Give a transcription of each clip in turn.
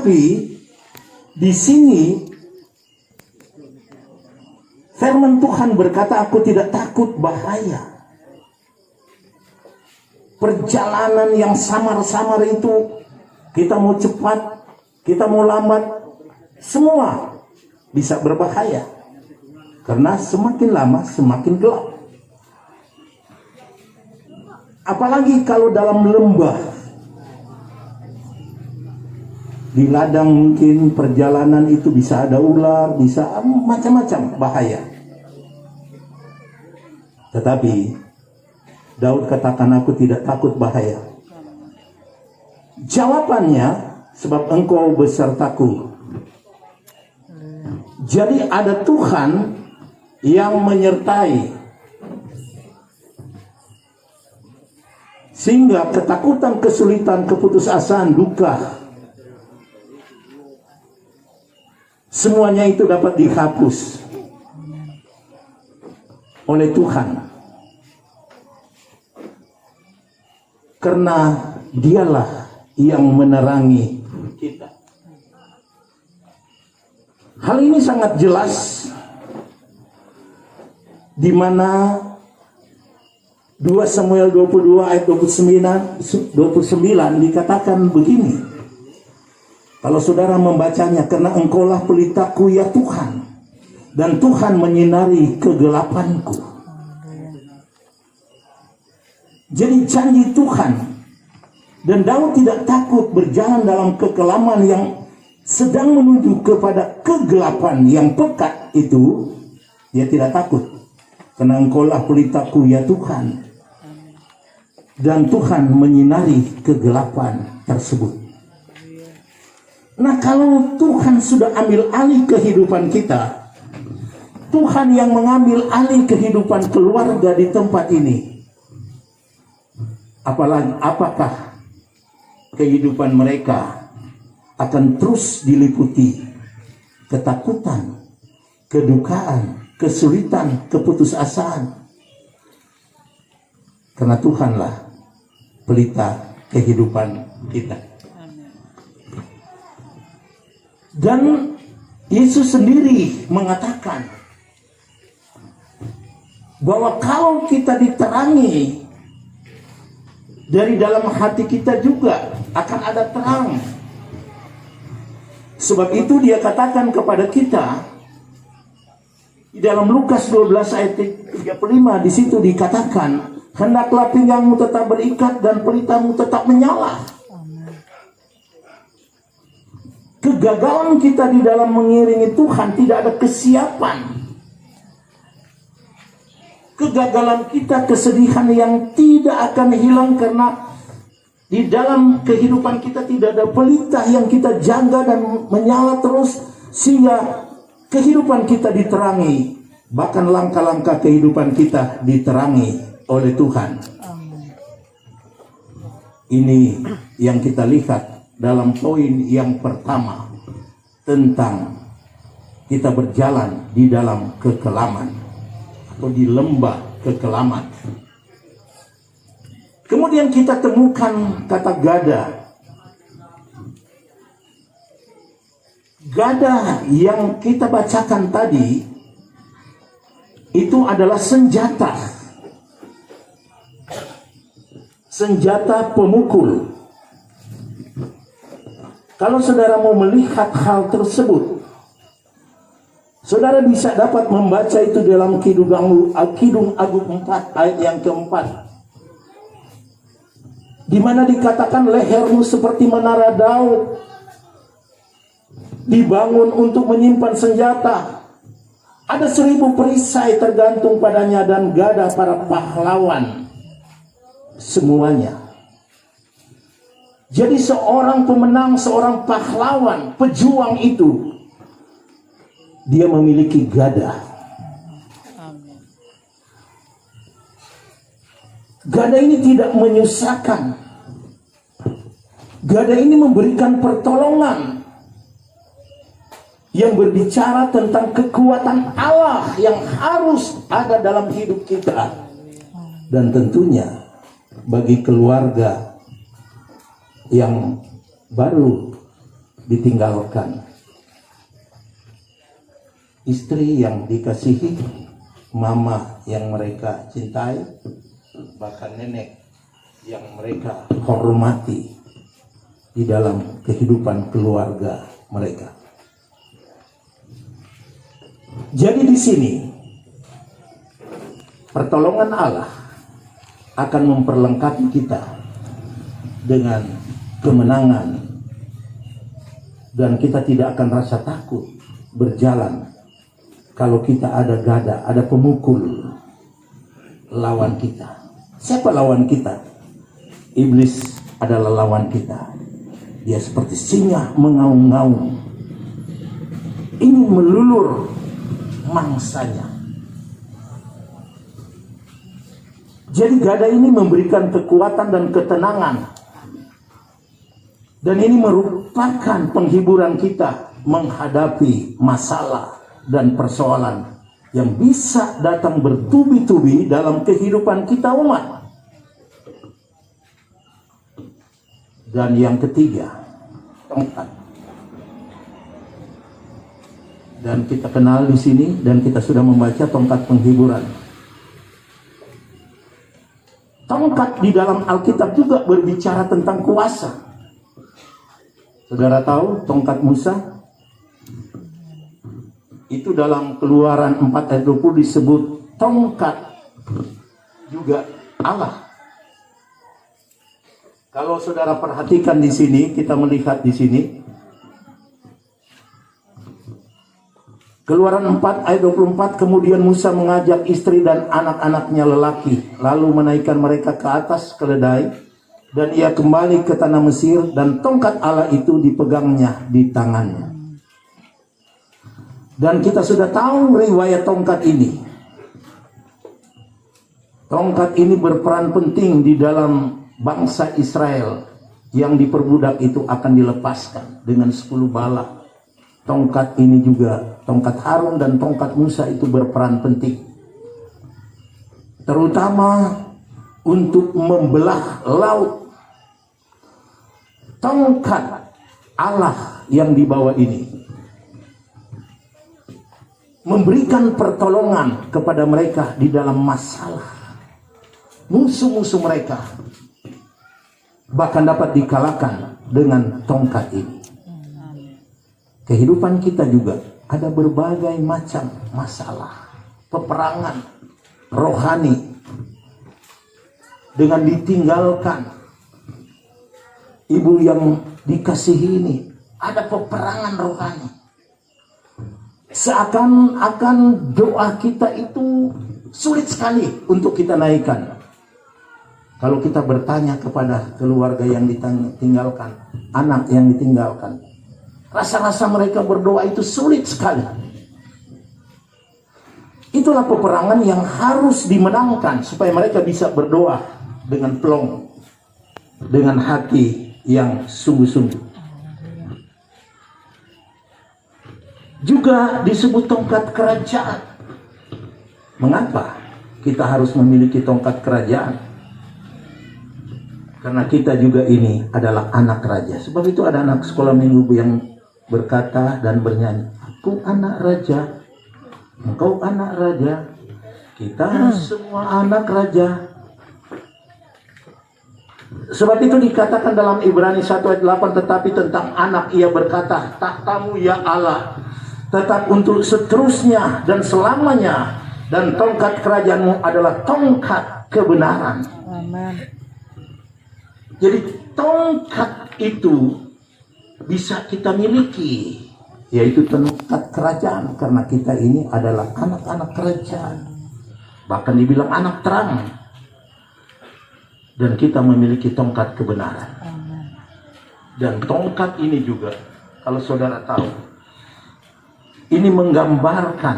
Tetapi di sini firman Tuhan berkata, aku tidak takut bahaya. Perjalanan yang samar-samar itu, kita mau cepat, kita mau lambat, semua bisa berbahaya. Karena semakin lama semakin gelap. Apalagi kalau dalam lembah, di ladang mungkin perjalanan itu bisa ada ular, bisa macam-macam bahaya. Tetapi Daud katakan, aku tidak takut bahaya. Jawabannya, sebab engkau besertaku. Jadi ada Tuhan yang menyertai, sehingga ketakutan, kesulitan, keputusasaan, duka, semuanya itu dapat dihapus oleh Tuhan. Karena dialah yang menerangi kita. Hal ini sangat jelas di mana 2 Samuel 22 ayat 29 dikatakan begini. Kalau saudara membacanya, karena engkaulah pelitaku ya Tuhan, dan Tuhan menyinari kegelapanku. Jadi janji Tuhan, dan Daud tidak takut berjalan dalam kekelaman yang sedang menuju kepada kegelapan yang pekat itu. Dia tidak takut, karena engkaulah pelitaku ya Tuhan, dan Tuhan menyinari kegelapan tersebut. Nah, kalau Tuhan sudah ambil alih kehidupan kita, Tuhan yang mengambil alih kehidupan keluarga di tempat ini, apakah kehidupan mereka akan terus diliputi ketakutan, kedukaan, kesulitan, keputusasaan? Karena Tuhanlah pelita kehidupan kita. Dan Yesus sendiri mengatakan bahwa kalau kita diterangi, dari dalam hati kita juga akan ada terang. Sebab itu dia katakan kepada kita di dalam Lukas 12 ayat 35, di situ dikatakan, hendaklah pinggangmu tetap berikat dan pelitamu tetap menyala. Kegagalan kita di dalam mengiringi Tuhan, tidak ada kesiapan. Kegagalan kita, kesedihan yang tidak akan hilang karena di dalam kehidupan kita tidak ada pelita yang kita jaga dan menyala terus, sehingga kehidupan kita diterangi, bahkan langkah-langkah kehidupan kita diterangi oleh Tuhan. Ini yang kita lihat dalam poin yang pertama, tentang kita berjalan di dalam kekelaman atau di lembah kekelaman. Kemudian kita temukan kata gada. Gada yang kita bacakan tadi itu adalah senjata. Senjata pemukul. Kalau saudara mau melihat hal tersebut, saudara bisa dapat membaca itu dalam Kidung Agung 4 ayat yang keempat, di mana dikatakan lehermu seperti menara Daud, dibangun untuk menyimpan senjata. Ada 1000 perisai tergantung padanya dan gada para pahlawan semuanya. Jadi seorang pemenang, seorang pahlawan, pejuang itu, dia memiliki gada. Gada ini tidak menyusahkan. Gada ini memberikan pertolongan yang berbicara tentang kekuatan Allah yang harus ada dalam hidup kita. Dan tentunya bagi keluarga yang baru ditinggalkan. Istri yang dikasihi, mama yang mereka cintai, bahkan nenek yang mereka hormati di dalam kehidupan keluarga mereka. Jadi di sini pertolongan Allah akan memperlengkapi kita dengan kemenangan, dan kita tidak akan rasa takut berjalan kalau kita ada gada, ada pemukul lawan kita. Siapa lawan kita? Iblis adalah lawan kita. Dia seperti singa mengaum-ngaum, ingin melulur mangsanya. Jadi gada ini memberikan kekuatan dan ketenangan, dan ini merupakan penghiburan kita menghadapi masalah dan persoalan yang bisa datang bertubi-tubi dalam kehidupan kita umat. Dan yang ketiga, tongkat. Dan kita kenal di sini, dan kita sudah membaca tongkat penghiburan. Tongkat di dalam Alkitab juga berbicara tentang kuasa. Saudara tahu tongkat Musa? Itu dalam Keluaran 4 ayat 20 disebut tongkat juga Allah. Kalau saudara perhatikan di sini, kita melihat di sini Keluaran 4 ayat 24, kemudian Musa mengajak istri dan anak-anaknya lelaki, lalu menaikkan mereka ke atas keledai, dan ia kembali ke tanah Mesir, dan tongkat Allah itu dipegangnya di tangannya. Dan kita sudah tahu riwayat tongkat ini. Tongkat ini berperan penting di dalam bangsa Israel yang diperbudak itu akan dilepaskan dengan 10 bala. Tongkat ini juga, tongkat Harun dan tongkat Musa itu berperan penting, terutama untuk membelah laut. Tongkat Allah yang dibawa ini memberikan pertolongan kepada mereka di dalam masalah. Musuh-musuh mereka bahkan dapat dikalahkan dengan tongkat ini. Kehidupan kita juga ada berbagai macam masalah, peperangan rohani. Dengan ditinggalkan ibu yang dikasihi ini, ada peperangan rohani. Seakan-akan doa kita itu sulit sekali untuk kita naikkan. Kalau kita bertanya kepada keluarga yang ditinggalkan, anak yang ditinggalkan, rasa-rasa mereka berdoa itu sulit sekali. Itulah peperangan yang harus dimenangkan supaya mereka bisa berdoa dengan plong, dengan hati yang sungguh-sungguh. Juga disebut tongkat kerajaan. Mengapa kita harus memiliki tongkat kerajaan? Karena kita juga ini adalah anak raja. Sebab itu ada anak sekolah minggu yang berkata dan bernyanyi, aku anak raja, engkau anak raja, kita semua anak raja. Sebab itu dikatakan dalam Ibrani 1 ayat 8, tetapi tentang anak ia berkata, takhtamu ya Allah tetap untuk seterusnya dan selamanya, dan tongkat kerajaanmu adalah tongkat kebenaran. Amen. Jadi tongkat itu bisa kita miliki, yaitu tongkat kerajaan, karena kita ini adalah anak-anak kerajaan, bahkan dibilang anak terang, dan kita memiliki tongkat kebenaran. Dan tongkat ini juga, kalau saudara tahu, ini menggambarkan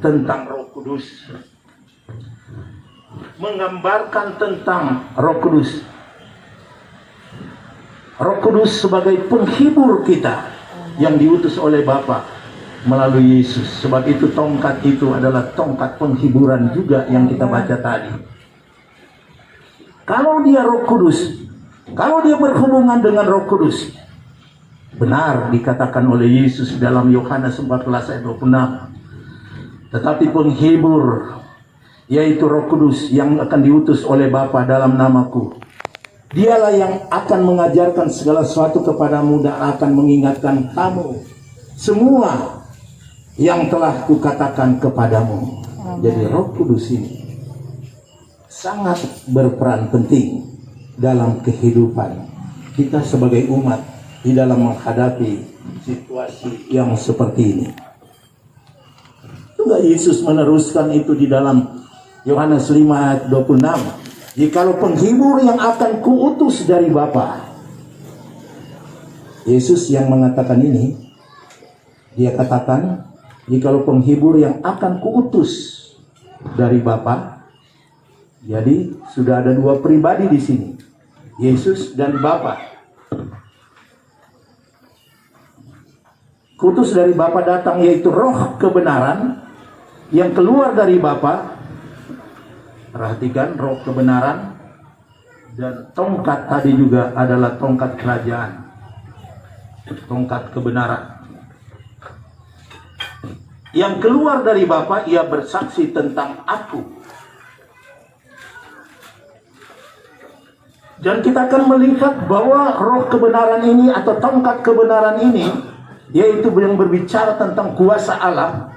tentang Roh Kudus, menggambarkan tentang Roh Kudus. Roh Kudus sebagai penghibur kita yang diutus oleh Bapa melalui Yesus. Sebab itu tongkat itu adalah tongkat penghiburan juga yang kita baca tadi. Kalau dia Roh Kudus, kalau dia berhubungan dengan Roh Kudus, Benar dikatakan oleh Yesus dalam Yohanes 14 ayat 26. Tetapi penghibur, yaitu Roh Kudus yang akan diutus oleh Bapa dalam namaku, Dialah yang akan mengajarkan segala sesuatu kepadamu dan akan mengingatkan kamu semua yang telah kukatakan kepadamu. Jadi Roh Kudus ini sangat berperan penting dalam kehidupan kita sebagai umat di dalam menghadapi situasi yang seperti ini. Juga Yesus meneruskan itu di dalam Yohanes 5 ayat 26. Jikalau penghibur yang akan kuutus dari Bapa. Yesus yang mengatakan ini, dia katakan, jikalau penghibur yang akan kuutus dari Bapa. Jadi sudah ada dua pribadi di sini, Yesus dan Bapa. Kutus dari Bapa datang, yaitu roh kebenaran yang keluar dari Bapa. Perhatikan, roh kebenaran dan tongkat tadi juga adalah tongkat kerajaan, tongkat kebenaran. Yang keluar dari Bapa, ia bersaksi tentang aku. Dan kita akan melihat bahwa roh kebenaran ini atau tongkat kebenaran ini, yaitu yang berbicara tentang kuasa Allah,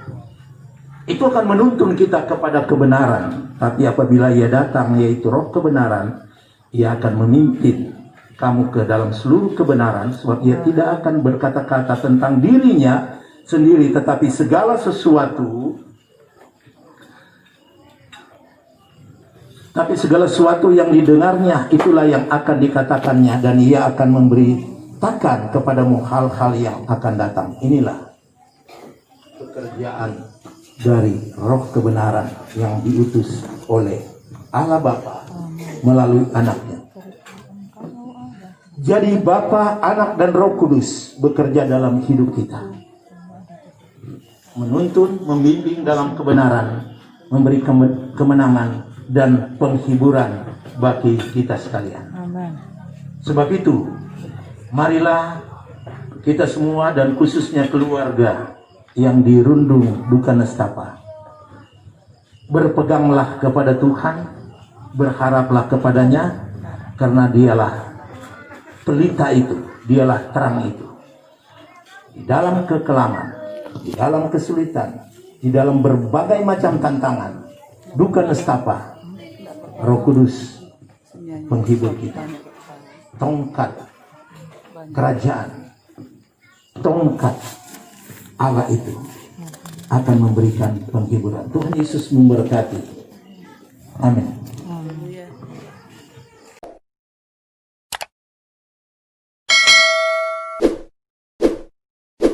itu akan menuntun kita kepada kebenaran. Tapi apabila ia datang, yaitu roh kebenaran, ia akan memimpin kamu ke dalam seluruh kebenaran, sebab ia tidak akan berkata-kata tentang dirinya sendiri, tetapi segala sesuatu yang didengarnya itulah yang akan dikatakannya, dan ia akan memberitakan kepadamu hal-hal yang akan datang. Inilah pekerjaan dari roh kebenaran yang diutus oleh Allah Bapa melalui anaknya. Jadi Bapa, Anak, dan Roh Kudus bekerja dalam hidup kita, menuntun, membimbing dalam kebenaran, memberi kemenangan dan penghiburan bagi kita sekalian. Amen. Sebab itu, marilah kita semua dan khususnya keluarga yang dirundung duka nestapa, berpeganglah kepada Tuhan, berharaplah kepadanya, karena dialah pelita itu, dialah terang itu. Di dalam kekelaman, di dalam kesulitan, di dalam berbagai macam tantangan, duka nestapa, Roh Kudus penghibur kita. Tongkat kerajaan, tongkat Allah itu akan memberikan penghiburan. Tuhan Yesus memberkati. Amin.